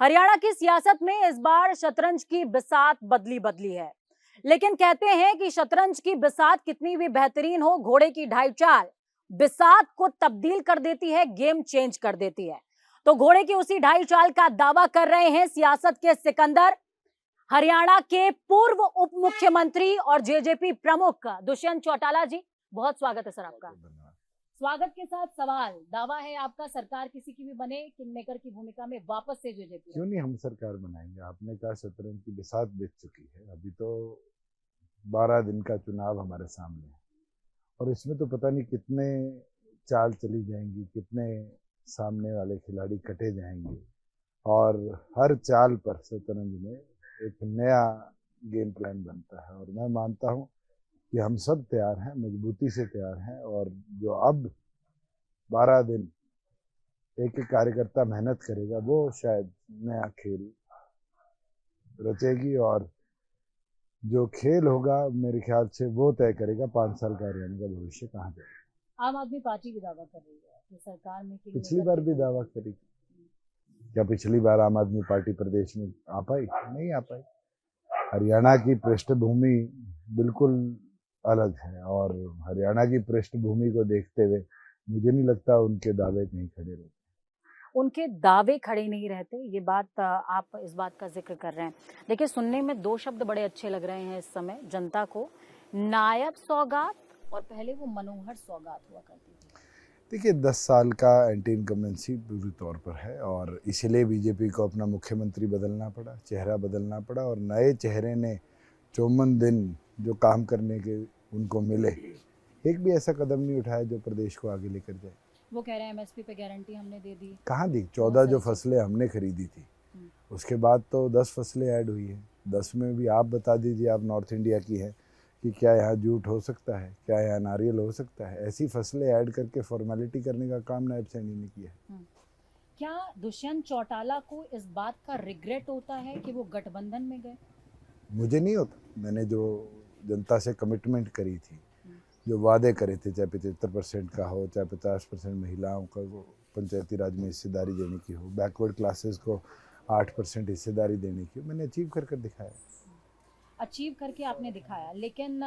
हरियाणा की सियासत में इस बार शतरंज की बिसात बदली है। लेकिन कहते हैं कि शतरंज की बिसात कितनी भी बेहतरीन हो, घोड़े की ढाई चाल बिसात को तब्दील कर देती है, गेम चेंज कर देती है। तो घोड़े की उसी ढाई चाल का दावा कर रहे हैं सियासत के सिकंदर, हरियाणा के पूर्व उप मुख्यमंत्री और जेजेपी प्रमुख दुष्यंत चौटाला जी। बहुत स्वागत है सर आपका। स्वागत के साथ सवाल, दावा है आपका सरकार किसी की भी बने, किंग मेकर की भूमिका में वापस से जेजेपी। क्यों नहीं हम सरकार बनाएंगे। आपने कहा शतरंज की बिसात बीत चुकी है, अभी तो 12 दिन का चुनाव हमारे सामने है और इसमें तो पता नहीं कितने चाल चली जाएंगी, कितने सामने वाले खिलाड़ी कटे जाएंगे और हर चाल पर शतरंज में एक नया गेम प्लान बनता है। और मैं मानता हूं कि हम सब तैयार हैं, मजबूती से तैयार हैं और जो अब 12 दिन एक एक कार्यकर्ता मेहनत करेगा वो शायद नया खेल रचेगी और जो खेल होगा मेरे ख्याल से वो तय करेगा 5 साल का हरियाणा का भविष्य कहाँ जाएगा। आम आदमी पार्टी भी दावा कर रही है कि सरकार में पिछली बार भी दावा करी, क्या पिछली बार आम आदमी पार्टी प्रदेश में आ पाई? नहीं आ पाई। हरियाणा की पृष्ठभूमि बिल्कुल अलग है और हरियाणा की पृष्ठभूमि को देखते हुए मुझे नहीं लगता उनके दावे कहीं खड़े रहते। उनके दावे खड़े नहीं रहते, ये बात आप इस बात का जिक्र कर रहे हैं। देखिए, सुनने में दो शब्द बड़े अच्छे लग रहे हैं इस समय जनता को, नायब सौगात और पहले वो मनोहर सौगात हुआ करती थी। देखिए 10 साल का एंटी इनकम्बेंसी पूरी तौर पर है और इसलिए बीजेपी को अपना मुख्यमंत्री बदलना पड़ा, चेहरा बदलना पड़ा और नए चेहरे ने 54 दिन जो काम करने के उनको मिले, एक भी ऐसा कदम नहीं उठाया जो प्रदेश को आगे लेकर जाए। वो कह रहे हैं एमएसपी पे गारंटी हमने दे दी। कहाँ दी? 14 जो फसलें हमने खरीदी थी उसके बाद तो 10 फसलें ऐड हुई है। 10 में भी आप बता दीजिए, आप नॉर्थ इंडिया की है, कि क्या यहाँ जूट हो सकता है, क्या यहाँ नारियल हो सकता है? ऐसी फसलें ऐड करके फॉर्मेलिटी करने का काम नायब सैनी ने किया है। क्या दुष्यंत चौटाला को इस बात का रिग्रेट होता है कि वो गठबंधन में गए? मुझे नहीं होता। मैंने जो जनता से कमिटमेंट करी थी, जो वादे करे थे, चाहे 75% का हो, चाहे 50% महिलाओं का पंचायती राज में हिस्सेदारी देने की हो, बैकवर्ड क्लासेस को 8% हिस्सेदारी देने की हो, मैंने अचीव कर दिखाया। अचीव करके आपने दिखाया, लेकिन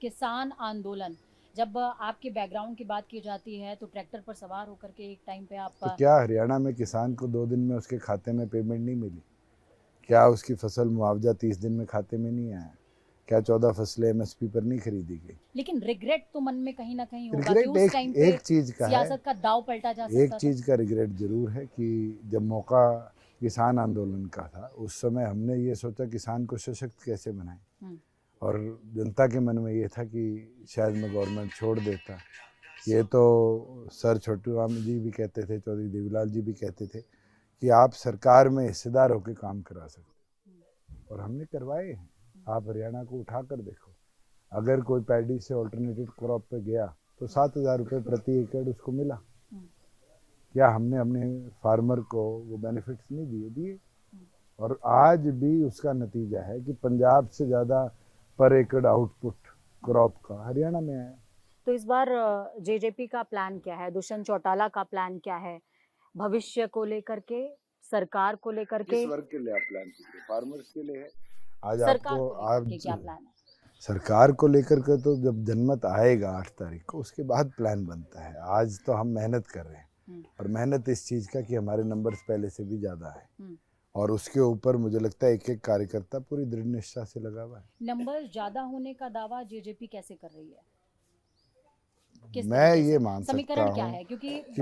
किसान आंदोलन, जब आपके बैकग्राउंड की बात की जाती है तो ट्रैक्टर पर सवार होकर के एक टाइम पे आप तो क्या हरियाणा में किसान को 2 दिन में उसके खाते में पेमेंट नहीं मिली? क्या उसकी फसल मुआवजा 30 दिन में खाते में नहीं आया? क्या 14 फसलें एमएसपी पर नहीं खरीदी गई? लेकिन रिग्रेट तो मन में कहीं ना कहीं होगा रिग्रेट कि उस टाइम पे एक चीज का सियासत का दाव पलटा जा सकता एक चीज का रिग्रेट जरूर है कि जब मौका किसान आंदोलन का था उस समय हमने ये सोचा किसान को सशक्त कैसे बनाएं और जनता के मन में ये था कि शायद मैं गवर्नमेंट छोड़ देता। ये तो सर छोटू राम जी भी कहते थे, चौधरी देवीलाल जी भी कहते थे कि आप सरकार में हिस्सेदार होकर काम करा सकते और हमने करवाए हैं। आप हरियाणा को उठा कर देखो, अगर कोई पैडी से ऑल्टरनेटिव क्रॉप पे गया तो 7,000 रुपये प्रति एकड़ उसको मिला। क्या हमने अपने फार्मर को वो बेनिफिट्स नहीं दिए? और आज भी उसका नतीजा है कि पंजाब से ज़्यादा पर एकड़ आउटपुट क्रॉप का हरियाणा में आया। तो इस बार जेजेपी का प्लान क्या है, दुष्यंत चौटाला का प्लान क्या है, भविष्य को लेकर के, सरकार को लेकर के? किस वर्ग के लिए आप प्लान कीजिए? फार्मर्स के लिए है। आज सरकार आपको को लेकर के क्या प्लान है? सरकार को लेकर के तो जब जनमत आएगा 8 तारीख को उसके बाद प्लान बनता है। आज तो हम मेहनत कर रहे हैं और मेहनत इस चीज़ का कि हमारे नंबर्स पहले से भी ज़्यादा है और उसके ऊपर मुझे लगता है एक एक कार्यकर्ता पूरी दृढ़ निष्ठा से लगा हुआ है। नंबर ज्यादा होने का दावा जेजेपी कैसे कर रही है? मैं ये मान सकता हूँ क्या है? क्योंकि कि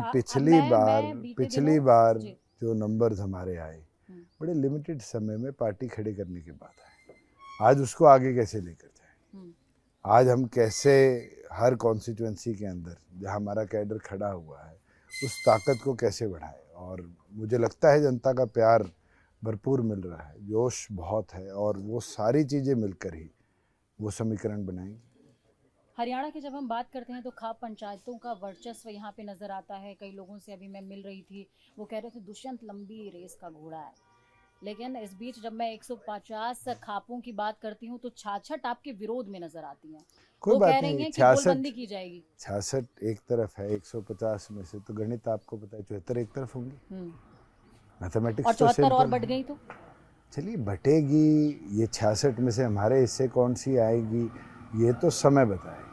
पिछली बार जो नंबर्स हमारे आए बड़े लिमिटेड समय में पार्टी खड़े करने के बाद आए। आज उसको आगे कैसे लेकर जाए? आज हम कैसे हर कॉन्स्टिट्यूएंसी के अंदर जहाँ हमारा कैडर खड़ा हुआ है उस ताकत को कैसे बढ़ाए? और मुझे लगता है जनता का प्यार भरपूर मिल रहा है, जोश बहुत है और वो सारी चीज़ें मिलकर ही वो समीकरण बनाएंगी। हरियाणा की जब हम बात करते हैं तो खाप पंचायतों का वर्चस्व यहाँ पे नजर आता है। कई लोगों से अभी मैं मिल रही थी, वो कह रहे थे दुष्यंत लंबी रेस का घोड़ा है, लेकिन इस बीच जब मैं 150 खापों की बात करती हूँ तो 66 आपके विरोध में नजर आती हैं। कोई बात नहीं, 66 की जाएगी। 66 एक तरफ है, 150 में से तो गणित आपको पता है 74 एक तरफ होंगी। मैथमेटिक्स और तो 74 और सिंपल बढ़ है। गई तो? चलिए बटेगी, ये 66 में से हमारे हिस्से कौन सी आएगी ये तो समय बताएगा।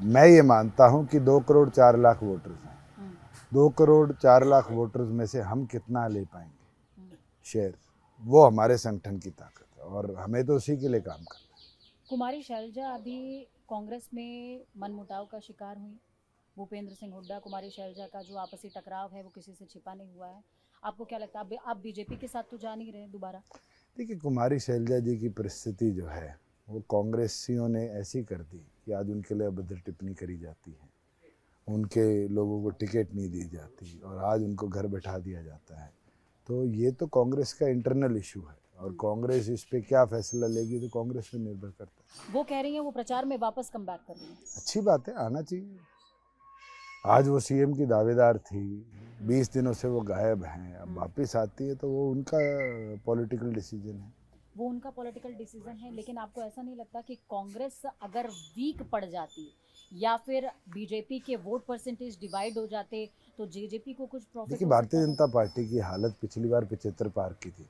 मैं ये मानता हूँ कि 2 करोड़ 4 लाख वोटर्स हैं, 2 करोड़ 4 लाख वोटर्स में से हम कितना ले पाएंगे शेयर, वो हमारे संगठन की ताकत है और हमें तो उसी के लिए काम करना है। कुमारी शैलजा अभी कांग्रेस में मनमुटाव का शिकार हुई। भूपेंद्र सिंह हुड्डा कुमारी शैलजा का जो आपसी टकराव है वो किसी से छिपा नहीं हुआ है। आपको क्या लगता है, आप बीजेपी के साथ तो जा नहीं रहे दोबारा? देखिए कुमारी शैलजा जी की परिस्थिति जो है वो कांग्रेसियों ने ऐसी कर दी कि आज उनके लिए अभद्र टिप्पणी करी जाती है, उनके लोगों को टिकट नहीं दी जाती और आज उनको घर बैठा दिया जाता है। तो ये तो कांग्रेस का इंटरनल इशू है और कांग्रेस इस पे क्या फैसला लेगी तो कांग्रेस पे निर्भर करता है। वो कह रही हैं वो प्रचार में वापस कम बैक कर रही हैं। अच्छी बात है, आना चाहिए। आज वो सीएम की दावेदार थी, 20 दिनों से वो गायब हैं, अब वापस आती है तो वो उनका पॉलिटिकल डिसीजन है। वो उनका पॉलिटिकल डिसीजन है, लेकिन आपको ऐसा नहीं लगता कि कांग्रेस अगर वीक पड़ जाती या फिर बीजेपी के वोट परसेंटेज डिवाइड हो जाते तो जेजेपी को कुछ प्रॉफिट? देखिए भारतीय जनता पार्टी की हालत पिछली बार 75 पार की थी,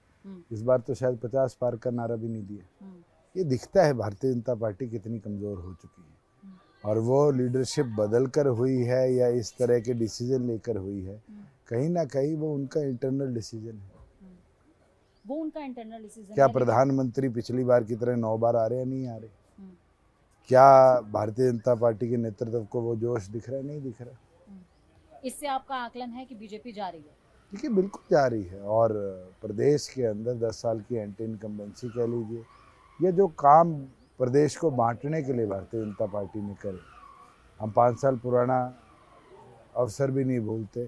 इस बार तो शायद 50 पार का नारा भी नहीं दिया। ये दिखता है भारतीय जनता पार्टी कितनी कमज़ोर हो चुकी है और वो लीडरशिप बदल कर हुई है या इस तरह के डिसीजन लेकर हुई है, कहीं ना कहीं वो उनका इंटरनल डिसीजन है। वो उनका इंटरनल डिसीजन क्या है। प्रधानमंत्री पिछली बार की तरह 9 बार आ रहे हैं, नहीं आ रहे? क्या भारतीय जनता पार्टी के नेतृत्व को वो जोश दिख रहा है, नहीं दिख रहा? इससे आपका आकलन है कि बीजेपी जा रही है? देखिए बिल्कुल जा रही है और प्रदेश के अंदर 10 साल की एंटी इनकम्बेंसी कह लीजिए, ये जो काम प्रदेश को बांटने के लिए भारतीय जनता पार्टी ने करे, हम 5 साल पुराना अवसर भी नहीं भूलते,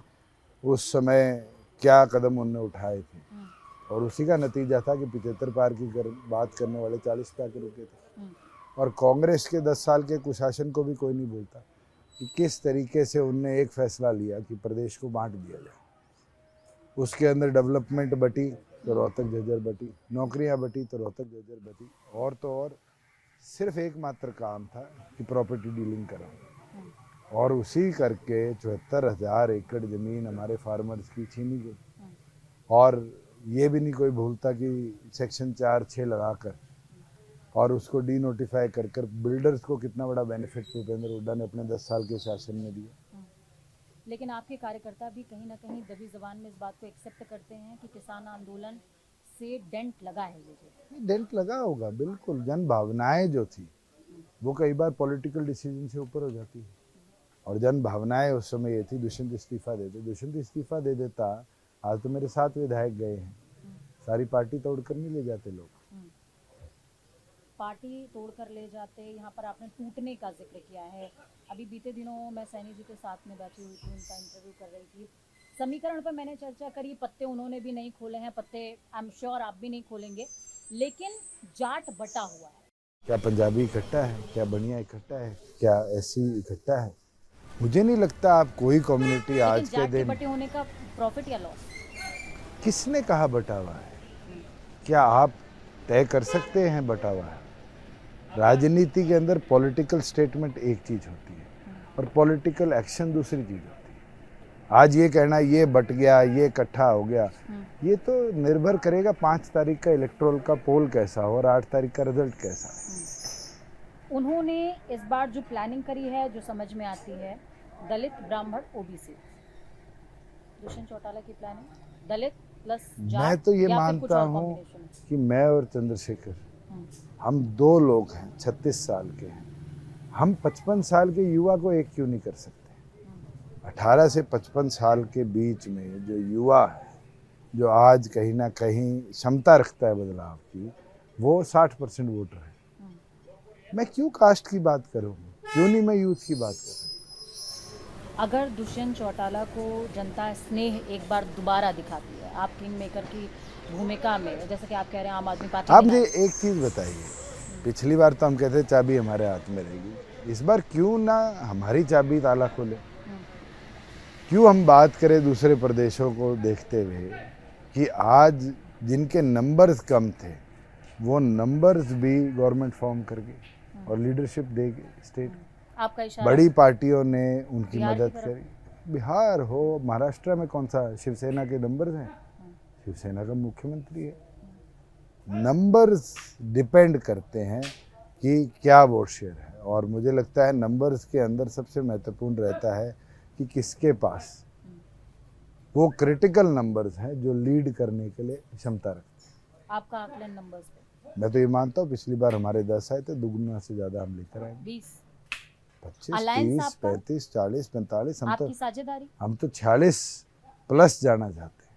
उस समय क्या कदम उन्होंने उठाए थे और उसी का नतीजा था कि 75 पार की बात करने वाले 40 पे आके रुके थे। और कांग्रेस के 10 साल के कुशासन को भी कोई नहीं भूलता कि किस तरीके से उनने एक फैसला लिया कि प्रदेश को बांट दिया जाए। उसके अंदर डेवलपमेंट बटी तो रोहतक झज्जर बटी, नौकरियां बटी तो रोहतक झज्जर बटी, और तो और सिर्फ एकमात्र काम था कि प्रॉपर्टी डीलिंग कराओ और उसी करके 74,000 एकड़ ज़मीन हमारे फार्मर्स की छीनी गई। और ये भी नहीं कोई भूलता कि सेक्शन 4(6) लगाकर और उसको डी नोटिफाई कर कर बिल्डर्स को कितना बड़ा बेनिफिट भूपेंद्र हुड्डा ने अपने 10 साल के शासन में दिया। लेकिन आपके कार्यकर्ता भी कहीं ना कहीं दबी जबान में इस बात को एक्सेप्ट करते हैं कि किसान आंदोलन से डेंट लगा है। ये डेंट लगा होगा, बिल्कुल। जन भावनाएं जो थी वो कई बार पॉलिटिकल डिसीजन से ऊपर हो जाती है और जन भावनाएं उस समय ये थी दुष्यंत इस्तीफा दे दे, दुष्यंत इस्तीफा दे देता, आज तो मेरे 7 विधायक गए हैं। सारी पार्टी तोड़कर नहीं ले जाते लोग, पार्टी तोड़कर ले जाते। यहाँ पर आपने टूटने का जिक्र किया है। अभी बीते दिनों मैं सैनी जी के साथ में बैठी हुई थी, उनका इंटरव्यू कर रही थी। समीकरण पर मैंने चर्चा करी, पत्ते उन्होंने भी नहीं खोले हैं, पत्ते आई एम श्योर आप भी नहीं खोलेंगे, लेकिन जाट बटा हुआ है। क्या पंजाबी इकट्ठा है, क्या बनिया इकट्ठा है, क्या एससी इकट्ठा है? मुझे नहीं लगता आप कोई कम्युनिटी आज के दिन। बटे होने का प्रॉफिट या लॉस? किसने कहा बटा हुआ है? क्या आप तय कर सकते हैं बटा हुआ है? राजनीति के अंदर पॉलिटिकल स्टेटमेंट एक चीज़ होती है और पॉलिटिकल एक्शन दूसरी चीज़ होती है। आज ये कहना ये बट गया, ये इकट्ठा हो गया, ये तो निर्भर करेगा 5 तारीख का इलेक्टोरल का पोल कैसा हो और 8 तारीख का रिजल्ट कैसा है। उन्होंने इस बार जो प्लानिंग करी है, जो समझ में आती है, दलित ब्राह्मण ओबीसी, दुष्यंत चौटाला की प्लानिंग दलित प्लस जाट। मैं तो ये मानता हूँ कि मैं और चंद्रशेखर हम 2 लोग हैं, 36 साल के हैं, हम 55 साल के युवा को एक क्यों नहीं कर सकते? 18 से 55 साल के बीच में जो युवा है, जो आज कहीं ना कहीं क्षमता रखता है बदलाव की, वो 60% वोटर है। मैं क्यों कास्ट की बात करूँ, क्यों नहीं मैं यूथ की बात करूँ? अगर दुष्यंत चौटाला को जनता स्नेह एक बार दोबारा दिखाती है, आप किंग मेकर की भूमिका में, जैसे कि आप कह रहे हैं आम आदमी पार्टी, आप मुझे एक चीज़ बताइए, पिछली बार तो हम कहते चाबी हमारे हाथ में रहेगी, इस बार क्यों ना हमारी चाबी ताला खोले? क्यों हम बात करें दूसरे प्रदेशों को देखते हुए कि आज जिनके नंबर्स कम थे वो नंबर्स भी गवर्नमेंट फॉर्म करके और लीडरशिप देगी स्टेट। आपका इशारा बड़ी पार्टियों ने उनकी बिहार की मदद तरफ। करी। बिहार हो, महाराष्ट्र में कौन सा शिवसेना के नंबर्स हैं? शिवसेना का मुख्यमंत्री है। नंबर्स डिपेंड करते हैं कि क्या वोट शेयर है, और मुझे लगता है नंबर्स के अंदर सबसे महत्वपूर्ण रहता है कि किसके पास वो क्रिटिकल नंबर्स हैं जो लीड करने के लिए क्षमता रखते हैं। आपका आकलन नंबर्स पे? मैं तो ये मानता हूँ पिछली बार हमारे 10 आए थे, दुगुना से ज्यादा हम लेकर आए। 20, 25, अलायंस 30, आपका? 35, 40, 45, आपकी साझेदारी? हम तो 46 प्लस जाना चाहते हैं,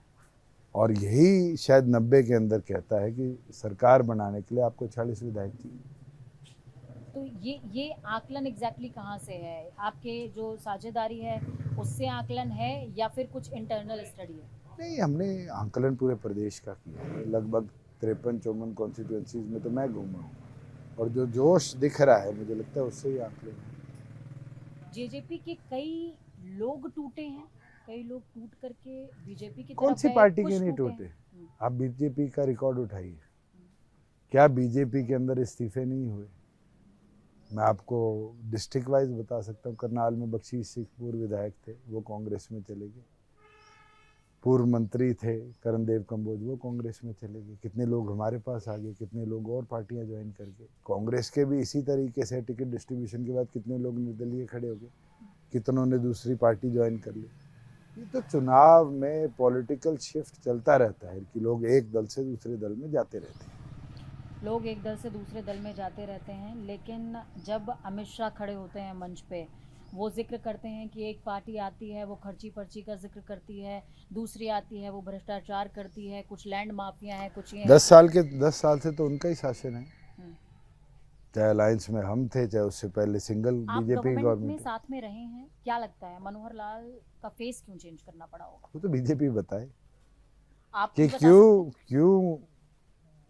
और यही शायद 90 के अंदर कहता है कि सरकार बनाने के लिए आपको 40 विधायक चाहिए। तो ये आकलन एग्जैक्टली कहाँ से है? आपके जो साझेदारी है उससे आकलन है या फिर कुछ इंटरनल स्टडी है? नहीं, हमने आंकलन पूरे प्रदेश का किया है। लगभग 53-54 कॉन्स्टिट्यूएंसीज में तो मैं घूमा हूँ, और जो जोश दिख रहा है मुझे लगता है उससे ही आंकलन है। जेजेपी के कई लोग टूटे हैं, कई लोग टूट करके बीजेपी की कौन तरफ सी गए, पार्टी के कुछ नहीं टूटे टूटे? हैं। आप बीजेपी का रिकॉर्ड उठाइए, क्या बीजेपी के अंदर इस्तीफे नहीं हुए? मैं आपको डिस्ट्रिक्ट वाइज बता सकता हूँ। करनाल में बख्शी सिंह पूर्व विधायक थे, वो कांग्रेस में चले गए। पूर्व मंत्री थे करणदेव कंबोज, वो कांग्रेस में चले गए। कितने लोग हमारे पास आ गए, कितने लोग और पार्टियां ज्वाइन कर गए। कांग्रेस के भी इसी तरीके से टिकट डिस्ट्रीब्यूशन के बाद कितने लोग निर्दलीय खड़े हो गए, कितनों ने दूसरी पार्टी ज्वाइन कर ली। ये तो चुनाव में पॉलिटिकल शिफ्ट चलता रहता है कि लोग एक दल से दूसरे दल में जाते रहते हैं। लोग एक दल से दूसरे दल में जाते रहते हैं, लेकिन जब अमित शाह खड़े होते हैं मंच पे, वो जिक्र करते हैं कि एक पार्टी आती है वो खर्ची पर्ची का जिक्र करती है, दूसरी आती है वो भ्रष्टाचार करती है, कुछ लैंड माफिया है, कुछ ये 10 साल से तो उनका ही शासन है। चाहे अलायंस में हम थे, चाहे उससे पहले सिंगल आप बीजेपी गवर्नमेंट में गवर्नमेंट। साथ में रहे हैं, क्या लगता है मनोहर लाल का फेस क्यों चेंज करना पड़ा होगा? वो तो बीजेपी बताए आप कि भी बता सकते हैं? क्यों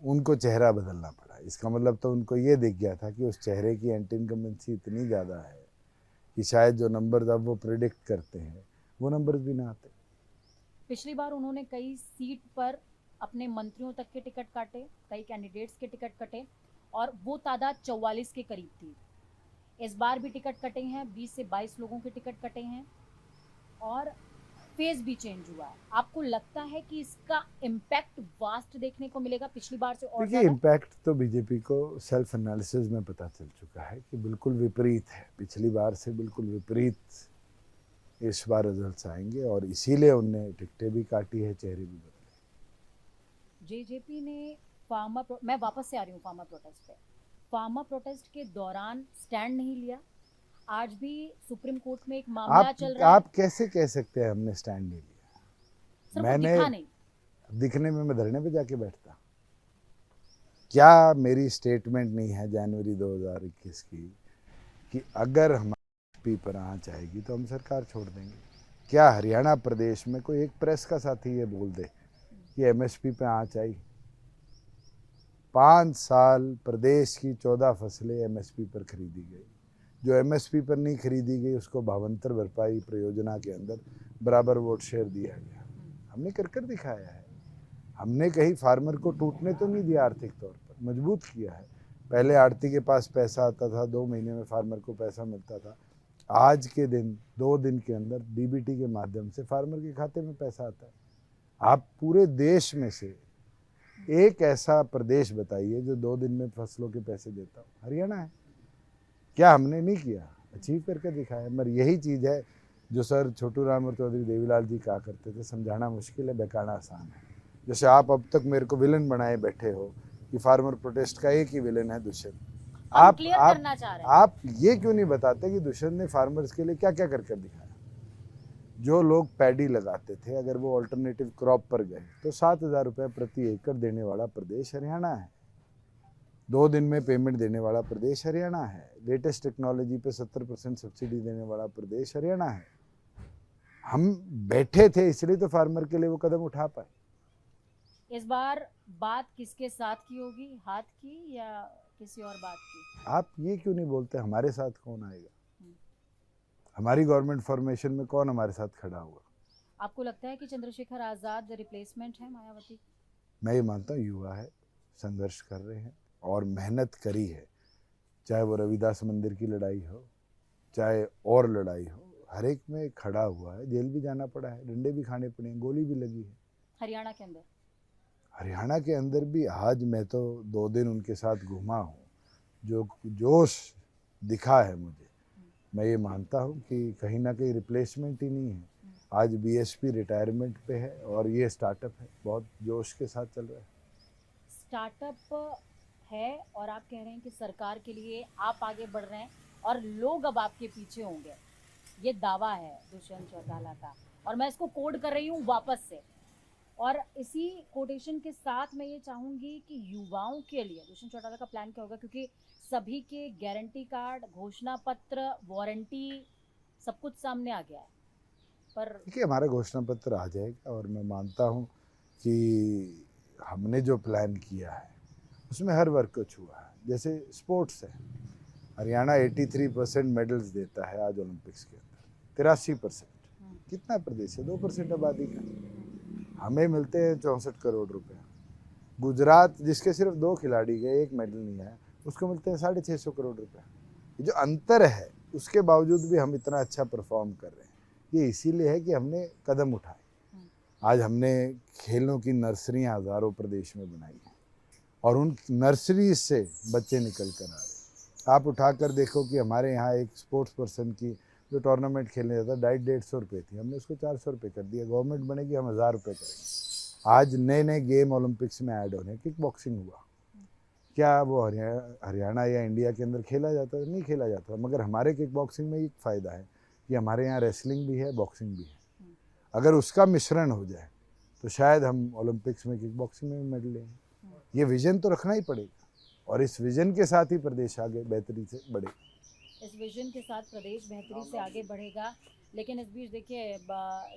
उनको चेहरा बदलना पड़ा। इसका मतलब तो उनको ये दिख गया था कि उस चेहरे की एंटी इनकम्बेंसी इतनी ज़्यादा है कि शायद जो नंबर अब वो प्रिडिक्ट करते हैं वो नंबर भी ना आते। पिछली बार उन्होंने कई सीट पर अपने मंत्रियों तक के टिकट काटे, कई कैंडिडेट्स के टिकट कटे, और वो तादाद 44 के करीब थी। इस बार भी टिकट कटे हैं, 20 से 22 लोगों के टिकट कटे हैं, और फेज भी चेंज हुआ है। आपको लगता है कि इसका इम्पैक्ट वास्ट देखने को मिलेगा पिछली बार से और देखिए, ज्यादा? इम्पैक्ट तो बीजेपी को सेल्फ एनालिसिस में पता चल चुका है कि बिल्कुल विपरीत है। पिछली बार से बिल्कुल विपरीत इस बार रिजल्ट्स आएंगे, और इसीलिए उनने टिकटें भी काटी है, चेहरे भी बदले। जेजेपी ने मैं वापस से आ रही हूँ फार्मर प्रोटेस्ट पे। फार्मर प्रोटेस्ट के दौरान स्टैंड नहीं लिया। आज भी सुप्रीम कोर्ट में एक मामला चल रहा है। आप कैसे कह सकते हैं हमने स्टैंड नहीं लिया? सिर्फ मैंने दिखा नहीं। दिखने में मैं धरने पे जाके बैठता। क्या मेरी स्टेटमेंट नहीं है जनवरी 2021 की कि अगर हमारी एमएसपी पर आंच आएगी तो हम सरकार छोड़ देंगे? क्या हरियाणा प्रदेश में कोई एक प्रेस का साथी ये बोल दे कि एमएसपी पे आंच आई? 5 साल प्रदेश की 14 फसलें एमएसपी पर खरीदी गई। जो एमएसपी पर नहीं खरीदी गई उसको भावांतर भरपाई परियोजना के अंदर बराबर वोट शेयर दिया गया। हमने कर दिखाया है। हमने कहीं फार्मर को टूटने तो नहीं दिया, आर्थिक तौर पर मजबूत किया है। पहले आड़ती के पास पैसा आता था, 2 महीने में फार्मर को पैसा मिलता था। आज के दिन 2 दिन के अंदर डीबीटी के माध्यम से फार्मर के खाते में पैसा आता है। आप पूरे देश में से एक ऐसा प्रदेश बताइए जो 2 दिन में फसलों के पैसे देता हो। हरियाणा है। क्या हमने नहीं किया? अचीव करके दिखाया। मगर यही चीज़ है जो सर छोटू राम और चौधरी देवीलाल जी कहा करते थे, समझाना मुश्किल है, बहकाना आसान है। जैसे आप अब तक मेरे को विलन बनाए बैठे हो कि फार्मर प्रोटेस्ट का एक ही विलन है दुष्यंत। आप ये क्यों नहीं बताते कि दुष्यंत ने फार्मर्स के लिए क्या क्या कर दिखाया? जो लोग पैडी लगाते थे, अगर वो ऑल्टरनेटिव क्रॉप पर गए तो 7,000 रुपये प्रति एकड़ देने वाला प्रदेश हरियाणा है। 2 दिन में पेमेंट देने वाला प्रदेश हरियाणा है। लेटेस्ट टेक्नोलॉजी पे 70% सब्सिडी देने वाला प्रदेश हरियाणा है। हम बैठे थे इसलिए तो फार्मर के लिए वो कदम उठा पाए। इस बार बात किसके साथ की होगी, हाथ की या किसी और बात की? आप ये क्यों नहीं बोलते हमारे साथ कौन आएगा? हमारी गवर्नमेंट फॉर्मेशन में कौन हमारे साथ खड़ा हुआ? आपको लगता है कि चंद्रशेखर आजाद रिप्लेसमेंट है मायावती? मैं ये मानता हूँ युवा है, संघर्ष कर रहे हैं और मेहनत करी है। चाहे वो रविदास मंदिर की लड़ाई हो, चाहे और लड़ाई हो, हर एक में खड़ा हुआ है। जेल भी जाना पड़ा है, डंडे भी खाने पड़े हैं, गोली भी लगी है। हरियाणा के अंदर हरियाणा के अंदर भी आज मैं तो 2 दिन उनके साथ घूमा हूँ, जो जोश दिखा है मुझे, मैं ये मानता हूँ कि कहीं ना कहीं रिप्लेसमेंट ही नहीं है। आज बीएसपी रिटायरमेंट पे है और ये स्टार्टअप है, बहुत जोश के साथ चल रहा है। स्टार्टअप है और आप कह रहे हैं कि सरकार के लिए आप आगे बढ़ रहे हैं और लोग अब आपके पीछे होंगे, ये दावा है दुष्यंत चौटाला का, और मैं इसको कोड कर रही हूँ वापस से। और इसी कोटेशन के साथ मैं ये चाहूंगी कि युवाओं के लिए दुष्यंत चौटाला का प्लान क्या होगा, क्योंकि सभी के गारंटी कार्ड, घोषणा पत्र, वारंटी सब कुछ सामने आ गया है, पर देखिए हमारा घोषणा पत्र आ जाएगा और मैं मानता हूँ कि हमने जो प्लान किया है उसमें हर वर्ग को छुआ है। जैसे स्पोर्ट्स है, हरियाणा 83% मेडल्स देता है आज ओलंपिक्स के अंदर, 83%। कितना प्रदेश है? 2% आबादी का। हमें मिलते हैं 64 करोड़ रुपए। गुजरात जिसके सिर्फ 2 खिलाड़ी गए, 1 मेडल नहीं आया, उसको मिलते हैं 650 करोड़ रुपए। ये जो अंतर है उसके बावजूद भी हम इतना अच्छा परफॉर्म कर रहे हैं, ये इसीलिए है कि हमने कदम उठाए। आज हमने खेलों की नर्सरियाँ हज़ारों प्रदेश में बनाई हैं और उन नर्सरी से बच्चे निकल कर आ रहे हैं। आप उठा कर देखो कि हमारे यहाँ एक स्पोर्ट्स पर्सन की जो टूर्नामेंट खेलने जाता डाइट 150 रुपये थी, हमने उसको 400 रुपये कर दिया। गवर्नमेंट बनेगी हम 1000 रुपये करेंगे। आज नए नए गेम ओलंपिक्स में ऐड हो रहे हैं। किक बॉक्सिंग हुआ, क्या वो हरियाणा या इंडिया के अंदर खेला जाता है? नहीं खेला जाता, मगर हमारे किक बॉक्सिंग में एक फ़ायदा है कि हमारे यहाँ रेसलिंग भी है, बॉक्सिंग भी है। अगर उसका मिश्रण हो जाए तो शायद हम ओलंपिक्स में किक बॉक्सिंग में मेडल लेंगे। ये विजन तो रखना ही पड़ेगा और इस विजन के साथ ही प्रदेश आगे बेहतरी से बढ़ेगा। इस विजन के साथ प्रदेश बेहतरी से आगे बढ़ेगा। लेकिन इस बीच देखिए,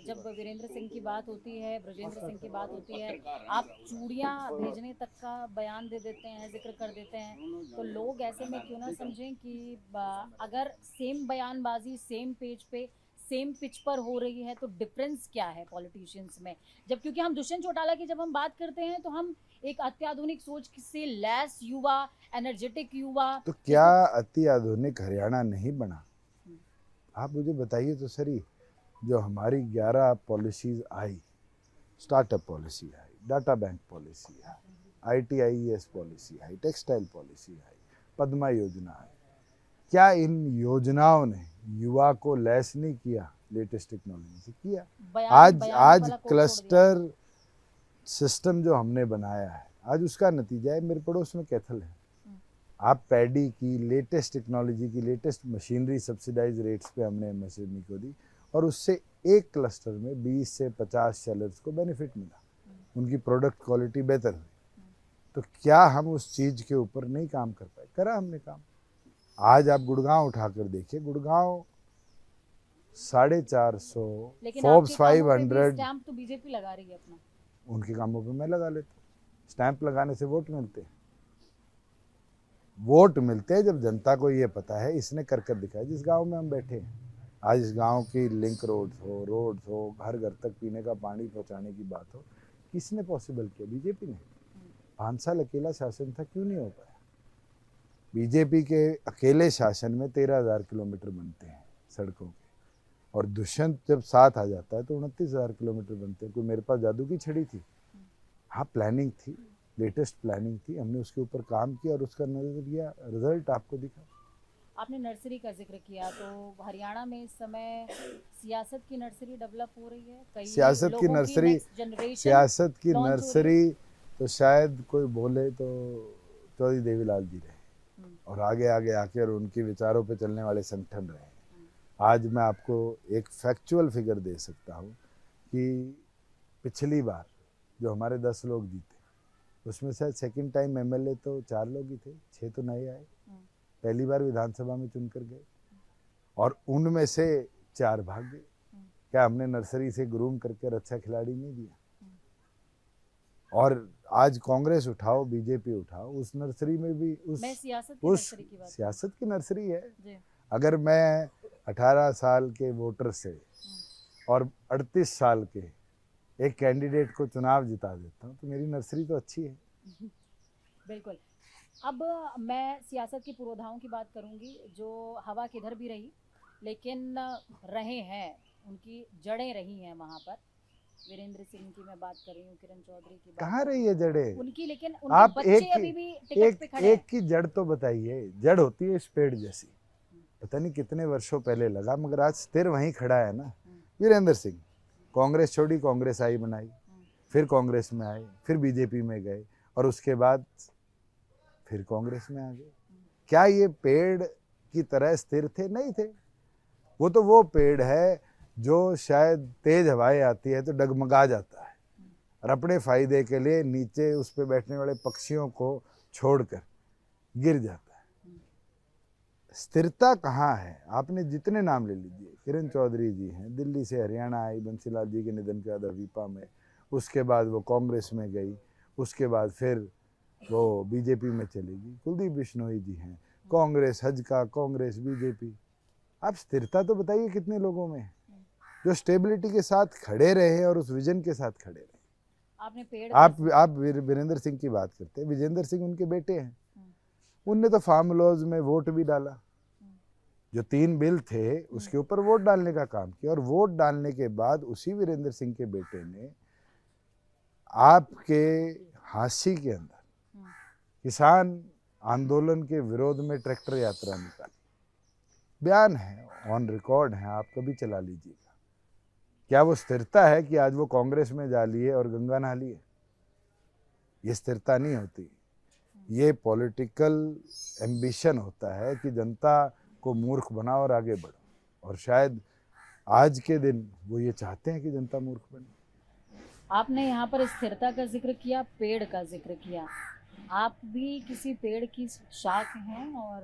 जब वीरेंद्र सिंह की बात होती है, ब्रजेंद्र सिंह की बात होती है, आप चूड़ियां भेजने तक का बयान दे देते हैं, जिक्र कर देते हैं, तो लोग ऐसे में क्यों ना समझें कि अगर सेम बयानबाजी सेम पेज पे सेम पिच पर हो रही है तो डिफरेंस क्या है पॉलिटिशियंस में। जब क्योंकि हम दुष्यंत चौटाला की जब हम बात करते हैं तो हम एक अत्याधुनिक सोच से लैस युवा, एनर्जेटिक युवा, तो क्या अति आधुनिक हरियाणा नहीं बना? आप मुझे बताइए तो सही। जो हमारी 11 पॉलिसीज आई, स्टार्टअप पॉलिसी आई, डाटा बैंक पॉलिसी आई, ITIES पॉलिसी आई, टेक्सटाइल पॉलिसी आई, पद्मा योजना आई, क्या इन योजनाओं ने युवा को लैस नहीं किया लेटेस्ट टेक्नोलॉजी से? किया। आज क्लस्टर सिस्टम जो हमने बनाया है, आज उसका नतीजा है। मेरे पड़ोस में कैथल है, आप पैडी की लेटेस्ट टेक्नोलॉजी की लेटेस्ट मशीनरी सब्सिडाइज रेट्स पे हमने MSME को दी और उससे एक क्लस्टर में 20 से 50 सेलर्स को बेनिफिट मिला, उनकी प्रोडक्ट क्वालिटी बेहतर हुई। तो क्या हम उस चीज़ के ऊपर नहीं काम कर पाए? करा हमने काम। आज आप गुड़गांव उठाकर देखिए, गुड़गांव 450, फोर्ब्स 500 स्टैंप तो बीजेपी लगा रही है अपना। उनके कामों पे मैं लगा लेता हूँ। स्टैंप लगाने से वोट मिलते हैं, वोट मिलते हैं जब जनता को ये पता है इसने कर दिखाया। जिस गांव में हम बैठे हैं, आज इस गांव की लिंक रोड्स हो, हर घर तक पीने का पानी पहुंचाने की बात हो, किसने पॉसिबल किया? बीजेपी ने। 5 साल अकेला शासन था, क्यों नहीं हो पाया? बीजेपी के अकेले शासन में 13,000 किलोमीटर बनते हैं सड़कों के, और दुष्यंत जब साथ आ जाता है तो 29,000 किलोमीटर बनते हैं। कोई मेरे पास जादू की छड़ी थी? हाँ, प्लानिंग थी, लेटेस्ट प्लानिंग थी, हमने उसके ऊपर काम किया और उसका नजरिया रिजल्ट आपको दिखा। आपने नर्सरी का जिक्र किया, तो हरियाणा में इस समय सियासत की नर्सरी डेवलप हो रही है। कई सियासत की नर्सरी तो शायद कोई बोले तो चौधरी देवीलाल जी रहे और आगे आगे आकर उनके विचारों पे चलने वाले संगठन रहे। आज मैं आपको एक फैक्चुअल फिगर दे सकता हूँ कि पिछली बार जो हमारे 10 लोग जीते, उसमें शायद सेकंड टाइम MLA तो 4 लोग ही थे, 6 तो नए आए। पहली बार विधानसभा में चुनकर गए और उनमें से 4 भाग गए। क्या हमने नर्सरी से ग्रूम करके अच्छा खिलाड़ी नहीं दिया? और आज कांग्रेस उठाओ, बीजेपी उठाओ, उस नर्सरी में भी सियासत की नर्सरी है। अगर मैं 18 साल के वोटर से और 38 साल के एक कैंडिडेट को चुनाव जिता देता हूँ तो मेरी नर्सरी तो अच्छी है। बिल्कुल। अब मैं सियासत की पुरोधाओं की बात करूंगी जो हवा किधर भी रही लेकिन रहे हैं, उनकी जड़ें रही हैं वहाँ पर। वीरेंद्र सिंह की मैं बात कर रही हूँ, किरण चौधरी की बात कहाँ कर रही रही है हूँ। जड़ें? उनकी, लेकिन उनके आप बच्चे एक अभी भी टिकट पे खड़े हैं। एक की जड़ तो बताइए। जड़ होती है इस पेड़ जैसी, पता नहीं कितने वर्षों पहले लगा, मगर आज स्थिर वहीं खड़ा है ना। वीरेंद्र सिंह कांग्रेस छोड़ी, कांग्रेस आई बनाई, फिर कांग्रेस में आए, फिर बीजेपी में गए, और उसके बाद फिर कांग्रेस में आ गए। क्या ये पेड़ की तरह स्थिर थे? नहीं थे। वो तो वो पेड़ है जो शायद तेज हवाएं आती है तो डगमगा जाता है, और अपने फायदे के लिए नीचे उस पर बैठने वाले पक्षियों को छोड़कर गिर जाता है। स्थिरता कहाँ है? आपने जितने नाम ले लीजिए, किरण चौधरी जी हैं, दिल्ली से हरियाणा आई बंसीलाल जी के निधन के बाद अवीपा में, उसके बाद वो कांग्रेस में गई, उसके बाद फिर वो बीजेपी में चली गई। कुलदीप बिश्नोई जी हैं, कांग्रेस हज का, कांग्रेस बीजेपी। आप स्थिरता तो बताइए कितने लोगों में जो स्टेबिलिटी के साथ खड़े रहे और उस विजन के साथ खड़े रहे। आपने पेड़ आप वीरेंद्र सिंह की बात करते हैं, विजेंद्र सिंह उनके बेटे हैं, उनने तो फार्म लॉज में वोट भी डाला, जो 3 बिल थे उसके ऊपर वोट डालने का काम किया, और वोट डालने के बाद उसी वीरेंद्र सिंह के बेटे ने आपके हांसी के अंदर किसान आंदोलन के विरोध में ट्रैक्टर यात्रा निकाली। बयान है, ऑन रिकॉर्ड है, आप कभी चला लीजिएगा। क्या वो स्थिरता है कि आज वो कांग्रेस में जा लिए और गंगा नहा लिए? ये स्थिरता नहीं होती। ये पॉलिटिकल एम्बिशन होता है कि जनता को मूर्ख बनाओ और आगे बढ़ो, और शायद आज के दिन वो ये चाहते हैं कि जनता मूर्ख बने। आपने यहाँ पर स्थिरता का जिक्र किया, पेड़ का जिक्र किया। आप भी किसी पेड़ की शाख हैं, और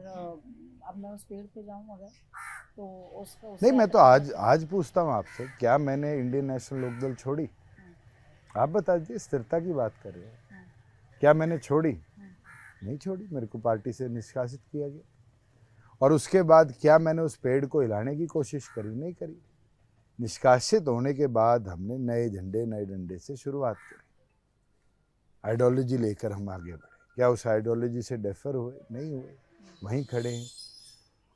अब मैं उस पेड़ पे जाऊं अगर तो उसका नहीं, मैं तो आज पूछता हूँ आपसे, क्या मैंने इंडियन नेशनल लोकदल छोड़ी? आप बता दीजिए, स्थिरता की बात कर रहे हैं, क्या मैंने छोड़ी? नहीं छोड़ी। मेरे को पार्टी से निष्कासित किया गया, और उसके बाद क्या मैंने उस पेड़ को हिलाने की कोशिश करी? नहीं करी। निष्कासित होने के बाद हमने नए झंडे नए डंडे से शुरुआत करी, आइडियोलॉजी लेकर हम आगे बढ़े। क्या उस आइडियोलॉजी से डिफर हुए? नहीं हुए, वहीं खड़े हैं।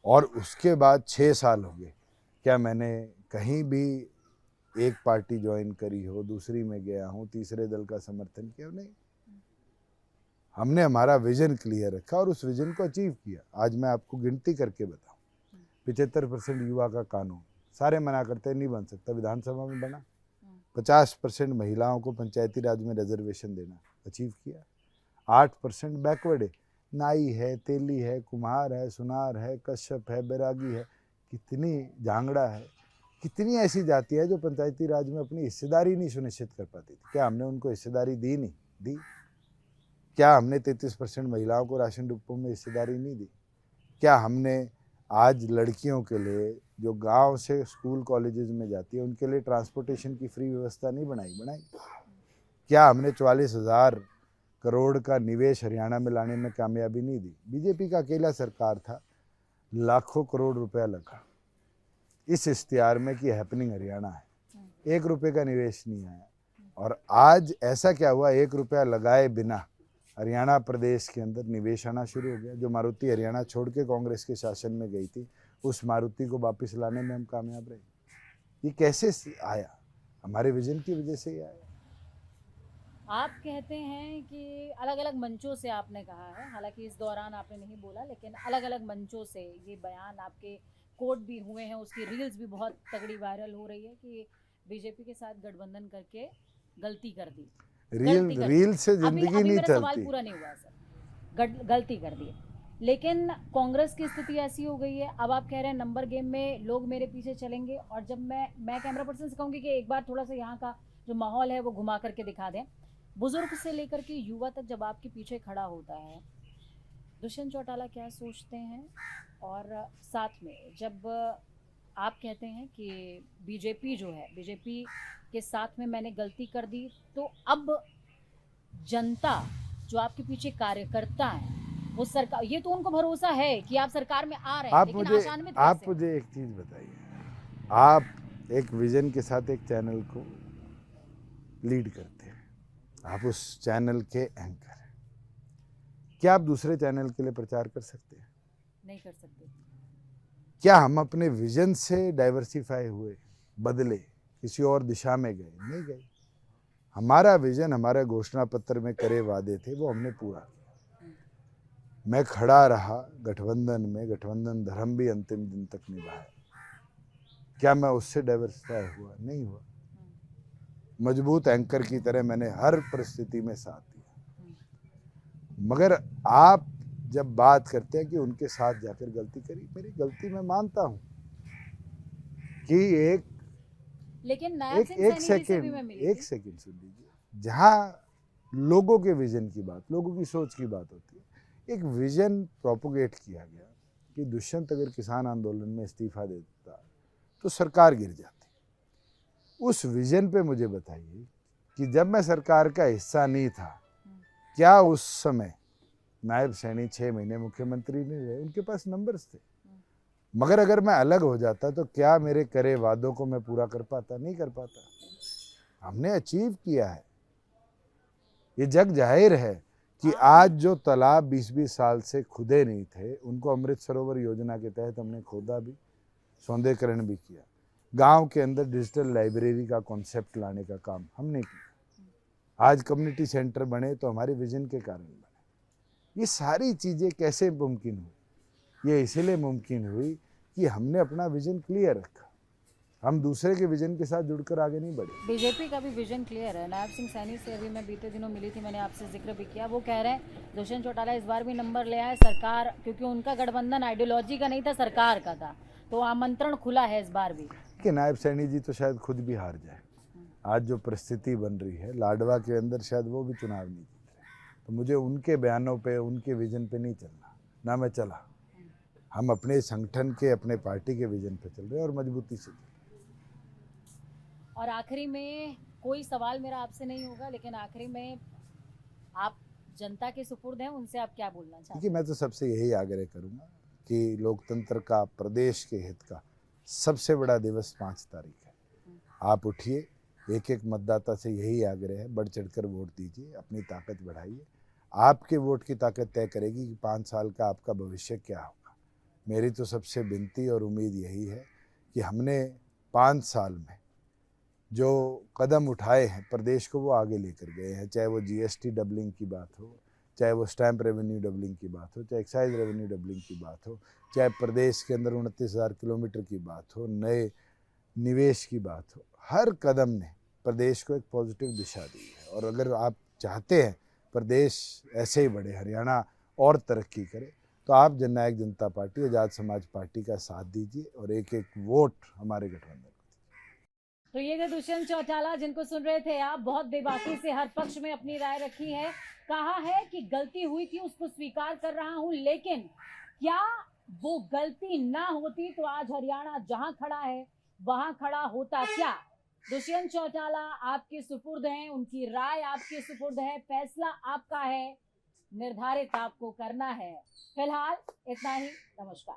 और उसके बाद 6 साल हो गए, क्या मैंने कहीं भी एक पार्टी ज्वाइन करी हो, दूसरी में गया हूँ, तीसरे दल का समर्थन किया? नहीं। हमने हमारा विजन क्लियर रखा और उस विजन को अचीव किया। आज मैं आपको गिनती करके बताऊं, 75% युवा का कानून, सारे मना करते हैं नहीं बन सकता, विधानसभा में बना। 50% महिलाओं को पंचायती राज में रिजर्वेशन देना, अचीव किया। 8% बैकवर्ड है, नाई है, तेली है, कुम्हार है, सुनार है, कश्यप है, बैरागी है, कितनी जांगड़ा है, कितनी ऐसी जाति है जो पंचायती राज में अपनी हिस्सेदारी नहीं सुनिश्चित कर पाती थी। क्या हमने उनको हिस्सेदारी दी? नहीं दी। क्या हमने 33% महिलाओं को राशन डिपो में हिस्सेदारी नहीं दी? क्या हमने आज लड़कियों के लिए जो गांव से स्कूल कॉलेजेस में जाती है उनके लिए ट्रांसपोर्टेशन की फ्री व्यवस्था नहीं बनाई? बनाई। क्या हमने 44,000 करोड़ का निवेश हरियाणा में लाने में कामयाबी नहीं दी? बीजेपी का अकेला सरकार था, लाखों करोड़ रुपया लगा इस इश्तिहार में कि हैपनिंग हरियाणा है, 1 रुपये का निवेश नहीं आया। और आज ऐसा क्या हुआ, 1 रुपया लगाए बिना हरियाणा प्रदेश के अंदर निवेश आना शुरू हो गया। जो मारुति हरियाणा छोड़ के कांग्रेस के शासन में गई थी, उस मारुति को वापस लाने में हम कामयाब रहे। ये कैसे आया? हमारे विजन की वजह से ही आया। आप कहते हैं कि अलग अलग मंचों से आपने कहा है, हालांकि इस दौरान आपने नहीं बोला, लेकिन अलग अलग मंचों से ये बयान आपके कोट भी हुए हैं, उसकी रील्स भी बहुत तगड़ी वायरल हो रही है कि बीजेपी के साथ गठबंधन करके गलती कर दी। रील से जिंदगी नहीं मेरा चलती। सवाल पूरा नहीं हुआ सर। गलती कर दी, लेकिन कांग्रेस की स्थिति ऐसी हो गई है, अब आप कह रहे हैं नंबर गेम में लोग मेरे पीछे चलेंगे, और जब मैं कैमरा पर्सन से कहूँगी कि एक बार थोड़ा सा यहाँ का जो माहौल है वो घुमा करके दिखा दें, बुजुर्ग से लेकर के युवा तक जब आपके पीछे खड़ा होता है, दुष्यंत चौटाला क्या सोचते हैं? और साथ में जब आप कहते हैं कि बीजेपी जो है, बीजेपी के साथ में मैंने गलती कर दी, तो अब जनता जो आपके पीछे कार्यकर्ता है वो सरकार, ये तो उनको भरोसा है कि आप सरकार में आ रहे हैं, लेकिन आशान्वित कैसे? आप मुझे एक चीज बताइए, आप एक विजन के साथ एक चैनल को लीड करते हैं, आप उस चैनल के एंकर हैं, क्या आप दूसरे चैनल के लिए प्रचार कर सकते हैं? नहीं कर सकते। क्या हम अपने विजन से डाइवर्सिफाई हुए, बदले, किसी और दिशा में गए? नहीं गए। हमारा विजन, हमारा घोषणा पत्र में करे वादे थे वो हमने पूरा किया। मैं खड़ा रहा गठबंधन में, गठबंधन धर्म भी अंतिम दिन तक निभाया। क्या मैं उससे डाइवर्सिफाई हुआ? नहीं हुआ। मजबूत एंकर की तरह मैंने हर परिस्थिति में साथ दिया। मगर आप जब बात करते हैं कि उनके साथ जाकर गलती करी, मेरी गलती मैं मानता हूं कि लेकिन नायब सिंह सैनी जी से भी मैं मिली एक सेकंड सुन लीजिए। जहां लोगों के विजन की बात, लोगों की सोच की बात होती है, एक विजन प्रोपोगेट किया गया कि दुष्यंत अगर किसान आंदोलन में इस्तीफा देता तो सरकार गिर जाती। उस विजन पे मुझे बताइए कि जब मैं सरकार का हिस्सा नहीं था, क्या उस समय नायब सैनी 6 महीने मुख्यमंत्री नहीं रहे? उनके पास नंबर्स थे। मगर अगर मैं अलग हो जाता तो क्या मेरे करे वादों को मैं पूरा कर पाता? नहीं कर पाता। हमने अचीव किया है। ये जग जाहिर है कि आज जो तालाब 20-20 साल से खुदे नहीं थे, उनको अमृत सरोवर योजना के तहत हमने खोदा भी, सौंदर्यीकरण भी किया। गांव के अंदर डिजिटल लाइब्रेरी का कॉन्सेप्ट लाने का काम हमने किया। आज कम्युनिटी सेंटर बने तो हमारे विजन के कारण बने। ये सारी चीज़ें कैसे मुमकिन हुई? ये इसलिए मुमकिन हुई कि हमने अपना विजन क्लियर रखा। हम दूसरे के विजन के साथ जुड़कर आगे नहीं बढ़े। बीजेपी का भी विजन क्लियर है। नायब सिंह सैनी से अभी मैं बीते दिनों मिली थी, मैंने आपसे जिक्र भी किया। वो कह रहे हैं दुष्यंत चौटाला इस बार भी नंबर ले आए सरकार, क्योंकि उनका गठबंधन आइडियोलॉजी का नहीं था, सरकार का था, तो आमंत्रण खुला है इस बार भी। कि नायब सैनी जी तो शायद खुद भी हार जाए। आज जो परिस्थिति बन रही है लाडवा के अंदर, शायद वो भी चुनाव नहीं जीत रहे। तो मुझे उनके बयानों पे, उनके विजन पे नहीं चलना, ना मैं चला। हम अपने संगठन के, अपने पार्टी के विजन पे चल रहे हैं और मजबूती से चल रहे हैं। और आखिरी में कोई सवाल मेरा आपसे नहीं होगा, लेकिन आखिरी में आप जनता के सुपुर्द हैं, उनसे आप क्या बोलना चाहते हैं? देखिए, मैं तो सबसे यही आग्रह करूंगा कि लोकतंत्र का, प्रदेश के हित का सबसे बड़ा दिवस 5 तारीख है। आप उठिए, एक एक मतदाता से यही आग्रह है, बढ़ चढ़कर वोट दीजिए, अपनी ताकत बढ़ाइए। आपके वोट की ताकत तय करेगी कि 5 साल का आपका भविष्य क्या होगा। मेरी तो सबसे विनती और उम्मीद यही है कि हमने 5 साल में जो कदम उठाए हैं, प्रदेश को वो आगे लेकर गए हैं। चाहे वो जीएसटी डबलिंग की बात हो, चाहे वो स्टैंप रेवेन्यू डबलिंग की बात हो, चाहे एक्साइज रेवेन्यू डबलिंग की बात हो, चाहे प्रदेश के अंदर 29,000 किलोमीटर की बात हो, नए निवेश की बात हो, हर कदम ने प्रदेश को एक पॉजिटिव दिशा दी है। और अगर आप चाहते हैं प्रदेश ऐसे ही बढ़े, हरियाणा और तरक्की करे, तो आप जननायक जनता पार्टी, आज़ाद समाज पार्टी का साथ दीजिए और एक एक वोट हमारे गठबंधन। तो ये थे दुष्यंत चौटाला, जिनको सुन रहे थे आप। बहुत बेबाकी से हर पक्ष में अपनी राय रखी है। कहा है कि गलती हुई थी, उसको स्वीकार कर रहा हूं, लेकिन क्या वो गलती ना होती तो आज हरियाणा जहां खड़ा है वहां खड़ा होता क्या? दुष्यंत चौटाला आपके सुपुर्द हैं, उनकी राय आपके सुपुर्द है, फैसला आपका है, निर्धारित आपको करना है। फिलहाल इतना ही। नमस्कार।